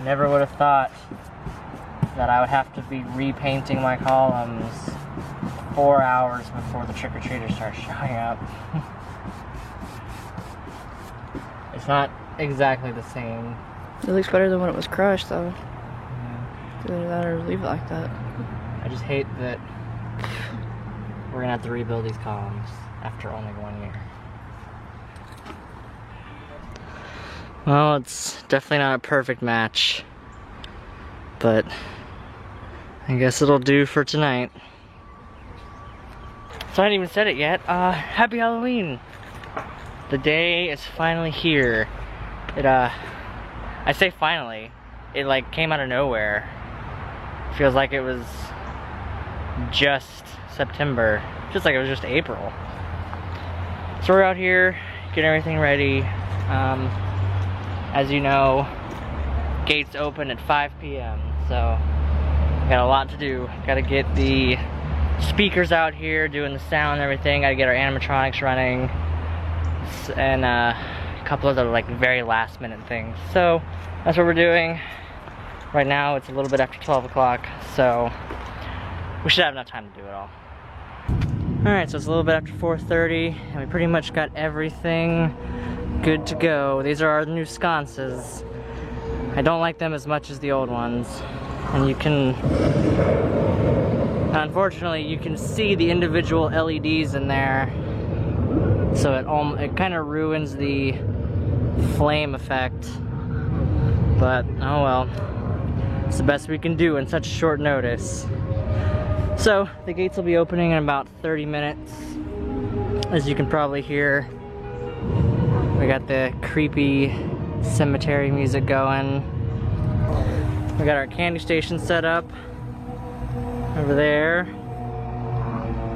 never would have thought that I would have to be repainting my columns 4 hours before the trick-or-treaters start showing up. It's not exactly the same. It looks better than when it was crushed, though. Either that or leave it like that. I just hate that we're gonna have to rebuild these columns after only 1 year. Well, it's definitely not a perfect match, but I guess it'll do for tonight. So I haven't even said it yet. Happy Halloween! The day is finally here. I say finally. It like came out of nowhere. Feels like it was just September. Feels like it was just April. So we're out here getting everything ready. As you know, gates open at 5 p.m. So we got a lot to do. Gotta get the speakers out here doing the sound and everything. Gotta get our animatronics running. And a couple of other like very last minute things. So that's what we're doing. Right now it's a little bit after 12 o'clock, so we should have enough time to do it all. Alright, so it's a little bit after 4:30, and we pretty much got everything good to go. These are our new sconces. I don't like them as much as the old ones. And you can, unfortunately, you can see the individual LEDs in there. So it kind of ruins the flame effect. But, oh well. It's the best we can do in such short notice. So, the gates will be opening in about 30 minutes. As you can probably hear, we got the creepy cemetery music going. We got our candy station set up over there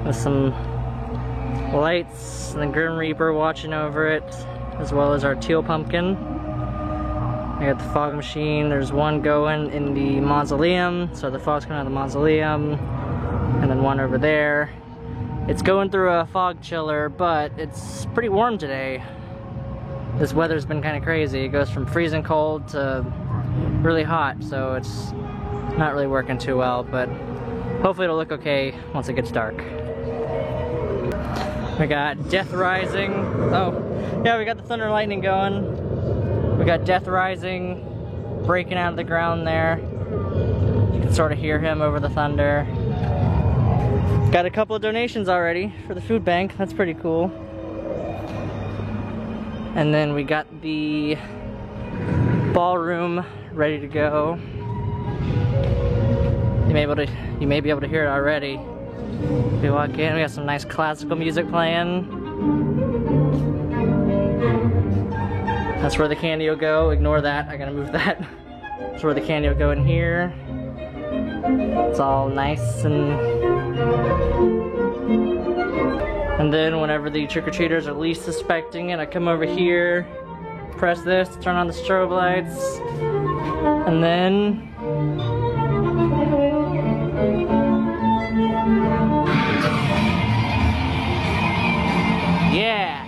with some lights and the Grim Reaper watching over it, as well as our teal pumpkin. We got the fog machine. There's one going in the mausoleum, so the fog's coming out of the mausoleum, and then one over there. It's going through a fog chiller, but it's pretty warm today. This weather's been kind of crazy. It goes from freezing cold to really hot, so it's not really working too well, but hopefully it'll look okay once it gets dark. We got Death Rising. Oh, yeah, we got the Thunder and Lightning going. We got Death Rising breaking out of the ground there. You can sort of hear him over the thunder. Got a couple of donations already for the food bank. That's pretty cool. And then we got the ballroom ready to go. You may be able to hear it already. If you walk in, we got some nice classical music playing. That's where the candy will go. Ignore that, I gotta move that. That's where the candy will go in here. It's all nice and then whenever the trick-or-treaters are least suspecting it, I come over here, press this, turn on the strobe lights, and then yeah!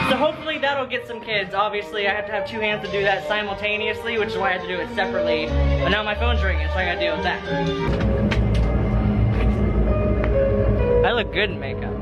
So hopefully that'll get some kids. Obviously I have to have two hands to do that simultaneously, which is why I have to do it separately. But now my phone's ringing, so I gotta deal with that. I look good in makeup.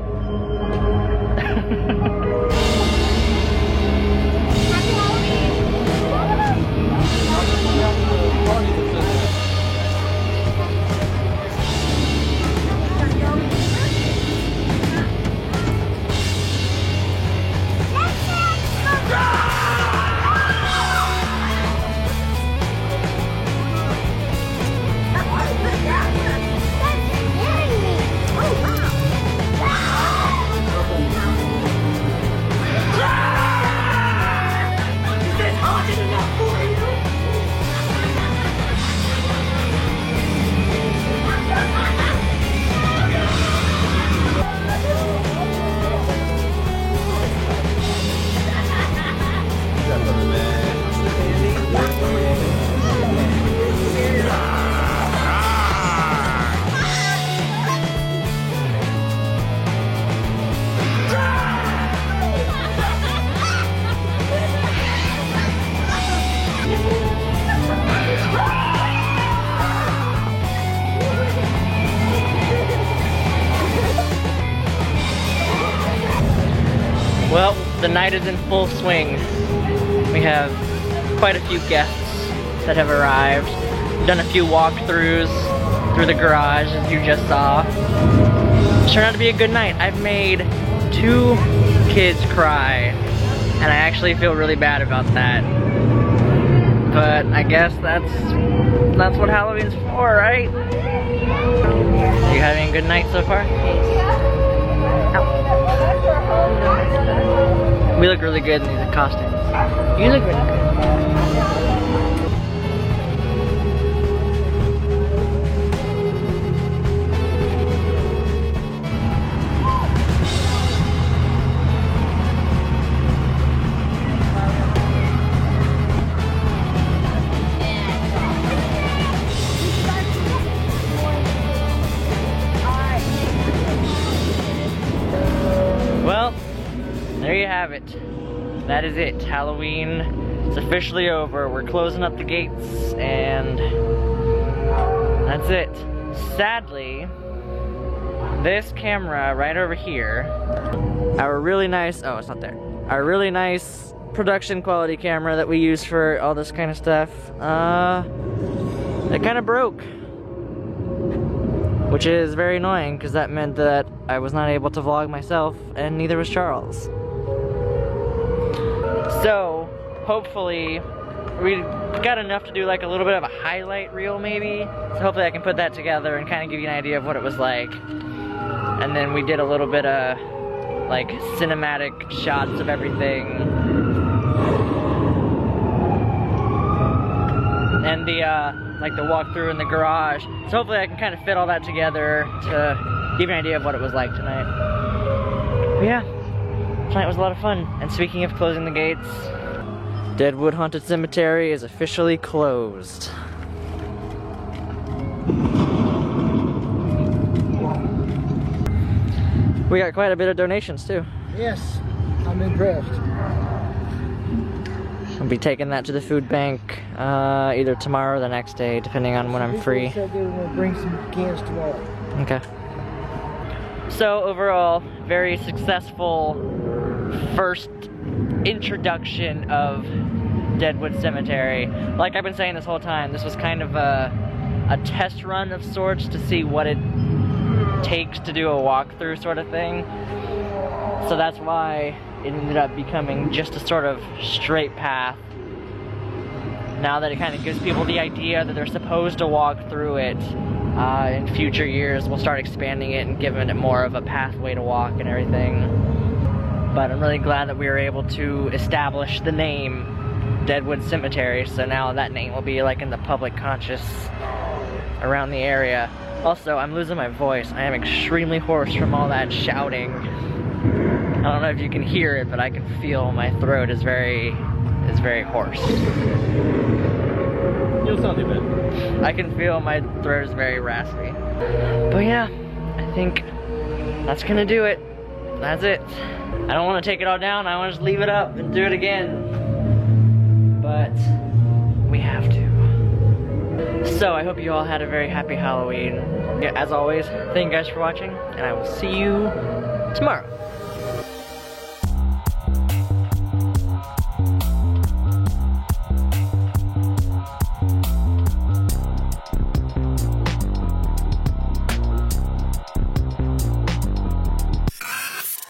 Well, the night is in full swing. We have quite a few guests that have arrived. Done a few walkthroughs through the garage, as you just saw. It's turned out to be a good night. I've made 2 kids cry, and I actually feel really bad about that. But I guess that's what Halloween's for, right? Are you having a good night so far? We look really good in these costumes. You look really good. Well, there you have it. That is it. Halloween is officially over. We're closing up the gates, and that's it. Sadly, this camera right over here, our really nice, oh, it's not there. Our really nice production quality camera that we use for all this kind of stuff, it kind of broke. Which is very annoying, because that meant that I was not able to vlog myself, and neither was Charles. So, hopefully, we got enough to do like a little bit of a highlight reel maybe. So hopefully I can put that together and kind of give you an idea of what it was like. And then we did a little bit of like cinematic shots of everything. And like the walkthrough in the garage. So hopefully I can kind of fit all that together to give you an idea of what it was like tonight. But yeah, tonight was a lot of fun. And speaking of closing the gates, Deadwood Haunted Cemetery is officially closed. We got quite a bit of donations too. Yes, I'm impressed. I'll be taking that to the food bank either tomorrow or the next day, depending on when I'm free. Said they were gonna bring some cans tomorrow. Okay. So overall, very successful first introduction of Deadwood Cemetery. Like I've been saying this whole time, this was kind of a test run of sorts to see what it takes to do a walkthrough sort of thing. So that's why it ended up becoming just a sort of straight path. Now that it kind of gives people the idea that they're supposed to walk through it, in future years we'll start expanding it and giving it more of a pathway to walk and everything. But I'm really glad that we were able to establish the name Deadwood Cemetery, so now that name will be like in the public conscious around the area. Also, I'm losing my voice. I am extremely hoarse from all that shouting. I don't know if you can hear it, but I can feel my throat is very hoarse. You'll sound too bad. I can feel my throat is very raspy. But yeah, I think that's gonna do it. That's it. I don't want to take it all down. I want to just leave it up and do it again. But we have to. So I hope you all had a very happy Halloween. As always, thank you guys for watching, and I will see you tomorrow.